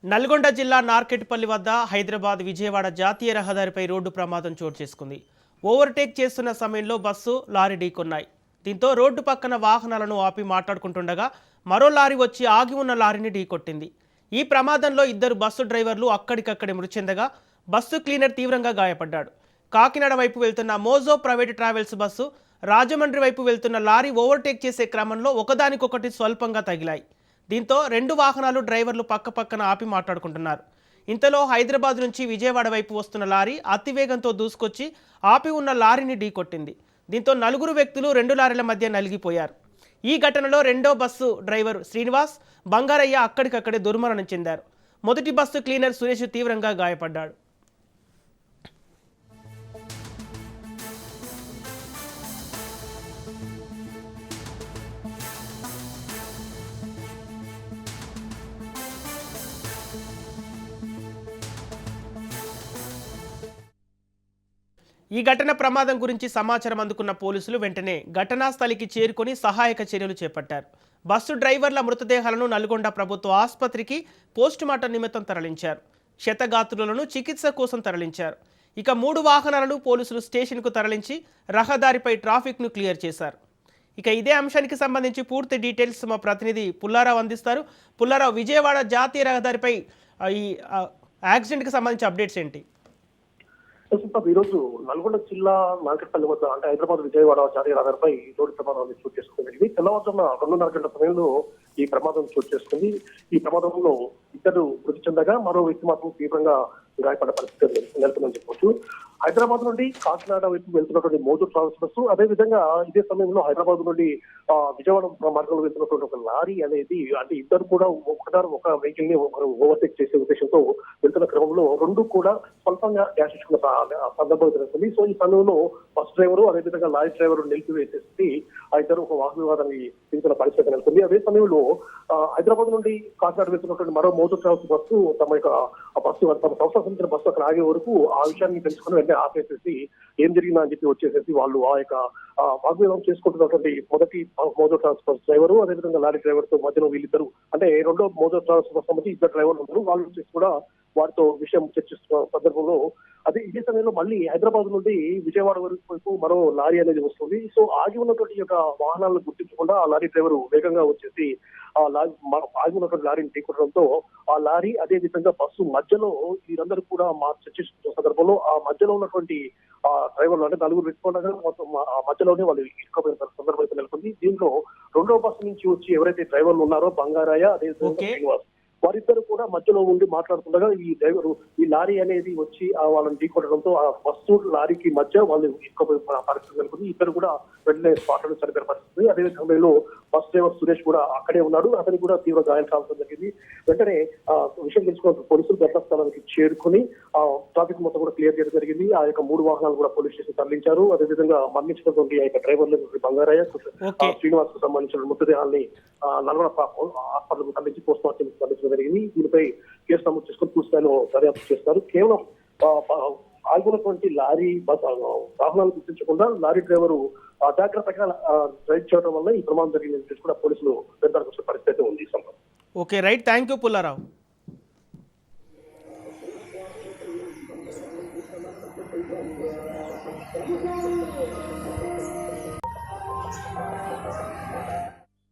నల్గొండ జిల్లా నార్కెట్పల్లి వద్ద హైదరాబాద్ విజయవాడ జాతీయ రహదారిపై రోడ్డు ప్రమాదం చోటు చేసుకుంది. ఓవర్టేక్ చేస్తున్న సమయంలో బస్సు లారీ ఢీకొన్నాయి. దీంతో రోడ్డు పక్కన వాహనాలను ఆపి మాట్లాడుకుంటుండగా మరో లారీ వచ్చి ఆగి ఉన్న లారీని ఢీకొట్టింది. ఈ ప్రమాదంలో ఇద్దరు బస్సు డ్రైవర్లు అక్కడికక్కడే మృతి చెందగా బస్సు క్లీనర్ తీవ్రంగా గాయపడ్డాడు. కాకినాడ వైపు వెళ్తున్న Mojo private travels bus Rajahmundry వైపు వెళ్తున్న లారీ ఓవర్టేక్ చేసే క్రమంలో ఒకదానికొకటి స్వల్పంగా తగిలాయి. దీంతో రెండు వాహనాలు డ్రైవర్లు పక్కపక్కన ఆపి మాట్లాడుకుంటున్నారు. ఇంతలో హైదరాబాద్ నుంచి విజయవాడ వైపు వస్తున్న లారీ అతివేగంతో దూసుకొచ్చి ఆపి ఉన్న లారీని ఢీకొట్టింది. దీంతో నలుగురు వ్యక్తులు రెండు లారీల మధ్య నలిగిపోయారు. ఈ ఘటనలో రెండో బస్సు డ్రైవర్ శ్రీనివాస్, బంగారయ్య అక్కడికక్కడే దుర్మరణం చెందారు. మొదటి బస్సు క్లీనర్ సురేష్ తీవ్రంగా గాయపడ్డాడు. ఈ ఘటన ప్రమాదం గురించి సమాచారం అందుకున్న పోలీసులు వెంటనే ఘటనా స్థలికి చేరుకొని సహాయక చర్యలు చేపట్టారు. బస్సు డ్రైవర్ల మృతదేహాలను నల్గొండ ప్రభుత్వ ఆసుపత్రికి పోస్టుమార్టం నిమిత్తం తరలించారు. క్షతగాత్రులను చికిత్స కోసం తరలించారు. ఇక 3 వాహనాలను పోలీసులు స్టేషన్కు తరలించి రహదారిపై ట్రాఫిక్ను క్లియర్ చేశారు. ఇక ఇదే అంశానికి సంబంధించి పూర్తి డీటెయిల్స్ మా ప్రతినిధి పుల్లారావు అందిస్తారు. పుల్లారావు, విజయవాడ జాతీయ రహదారిపై ఈ యాక్సిడెంట్కి సంబంధించి అప్డేట్స్ ఏంటి? ఈరోజు నల్గొండ జిల్లా నాగరిపల్లి వద్ద అంటే హైదరాబాద్ విజయవాడ జాతీయ రహదారిపై రోడ్డు ప్రమాదాన్ని చోటు చేసుకుంది. తెల్లవారుజామున 2:30 గంటల సమయంలో ఈ ప్రమాదం చోటు చేసుకుంది. ఈ ప్రమాదంలో ఇద్దరు మృతి చెందగా మరో వ్యక్తి మాత్రం తీవ్రంగా గాయపడ్డ పరిస్థితి నెలకొందని చెప్పవచ్చు. హైదరాబాద్ నుండి కాకినాడ వైపు వెళ్తున్నటువంటి మోజో ట్రావెల్స్ బస్సు, అదేవిధంగా ఇదే సమయంలో హైదరాబాద్ నుండి విజయవాడ మార్గంలో వెళ్తున్నటువంటి ఒక లారీ అనేది, అంటే ఇద్దరు కూడా ఒక వెహికల్ ని ఓవర్టేక్ చేసే ఉద్దేశంతో వెళ్తున్న క్రమంలో రెండు కూడా స్వల్పంగా డాష్ ఇచ్చుకున్న సందర్భం జరుగుతుంది. సో ఈ సమయంలో బస్ డ్రైవరు అదేవిధంగా లారీ డ్రైవర్ నిలిపివేసేసి ఆ ఇద్దరు ఒక వాహన వివాదాన్ని దిగుతున్న పరిస్థితి నెలకొంది. అదే సమయంలో హైదరాబాద్ నుండి కాకినాడ వెళ్తున్నటువంటి మరో మోజో ట్రావెల్స్ బస్సు తమ యొక్క బస్సు తమ సంస్థ సంబంధించిన బస్సు అక్కడ ఆగే వరకు ఆ విషయాన్ని తెలుసుకుని వెంటనే ఆపేసేసి ఏం జరిగిందా అని చెప్పి వచ్చేసేసి వాళ్ళు ఆ యొక్క వాగ్వేదం చేసుకుంటున్నటువంటి మొదటి మోజో ట్రావెల్స్ బస్ డ్రైవరు అదేవిధంగా లారీ డ్రైవర్ తో మధ్యలో వీళ్ళిద్దరు, అంటే రెండో మోజో ట్రావెల్స్ బస్ సంబంధించి ఇద్దరు డ్రైవర్లు ఉన్నారు. వాళ్ళు వచ్చేసి కూడా వారితో విషయం చర్చిస్తున్న సందర్భంలో అదే ఇదే సమయంలో మళ్ళీ హైదరాబాద్ నుండి విజయవాడ వైపు మరో లారీ అనేది వస్తుంది. సో ఆగి ఉన్నటువంటి యొక్క వాహనాలను గుర్తించకుండా ఆ లారీ డ్రైవర్ వేగంగా వచ్చేసి ఆ లారీ ఆగి ఉన్నటువంటి లారీని ఢీకొట్టడంతో ఆ లారీ అదే విధంగా బస్సు మధ్యలో వీరందరూ కూడా చర్చిస్తున్న సందర్భంలో ఆ మధ్యలో ఉన్నటువంటి ఆ డ్రైవర్లు, అంటే నలుగురు పెట్టుకోవడం మొత్తం ఆ మధ్యలోనే వాళ్ళు ఇరుక్కుపోయిన సందర్భం అయితే నెలకొంది. దీంట్లో రెండో బస్సు నుంచి వచ్చి ఎవరైతే డ్రైవర్లు ఉన్నారో బంగారయ్య అదేవిధంగా శ్రీనివాస్, వారిద్దరు కూడా మధ్యలో ఉండి మాట్లాడుతుండగా ఈ డ్రైవరు ఈ లారీ అనేది వచ్చి వాళ్ళని ఢీకొట్టడంతో ఆ బస్సు లారీకి మధ్య వాళ్ళు ఇరుక్కుపోయిన పరిస్థితి నెలకొంది. ఇద్దరు కూడా వెంటనే స్పాట్ లో చనిపోయిన పరిస్థితి. అదే సమయంలో బస్ డ్రైవర్ సురేష్ కూడా అక్కడే ఉన్నాడు. అతనికి కూడా తీవ్ర గాయాలు కావడం జరిగింది. వెంటనే విషయం తెలుసుకున్న పోలీసులు ఘటనా స్థలానికి చేరుకుని ఆ ట్రాఫిక్ మొత్తం కూడా క్లియర్ చేయడం జరిగింది. ఆ యొక్క 3 వాహనాలు కూడా పోలీస్ స్టేషన్ తరలించారు. అదేవిధంగా మరణించినటువంటి ఆ యొక్క డ్రైవర్లు బంగారయ్య, శ్రీనివాస్ కు సంబంధించిన మృతదేహాన్ని నల్గొండ హాస్పిటల్ తరలించి పోస్ట్ మార్టం తరలించడం జరిగింది. దీనిపై కేసు నమోదు చేసుకుని పూర్తిస్థాయిలో దర్యాప్తు చేస్తారు. కేవలం ఆగున్నటువంటి లారీ వాహనాలు గుర్తించకుండా లారీ డ్రైవరు అజాగ్రత్తగా డ్రైవ్ చేయడం వల్ల ఈ ప్రమాదం జరిగిందని కూడా పోలీసులు నిర్ధారణ వచ్చే పరిస్థితి ఉంది. Okay, right, thank you Pullarao.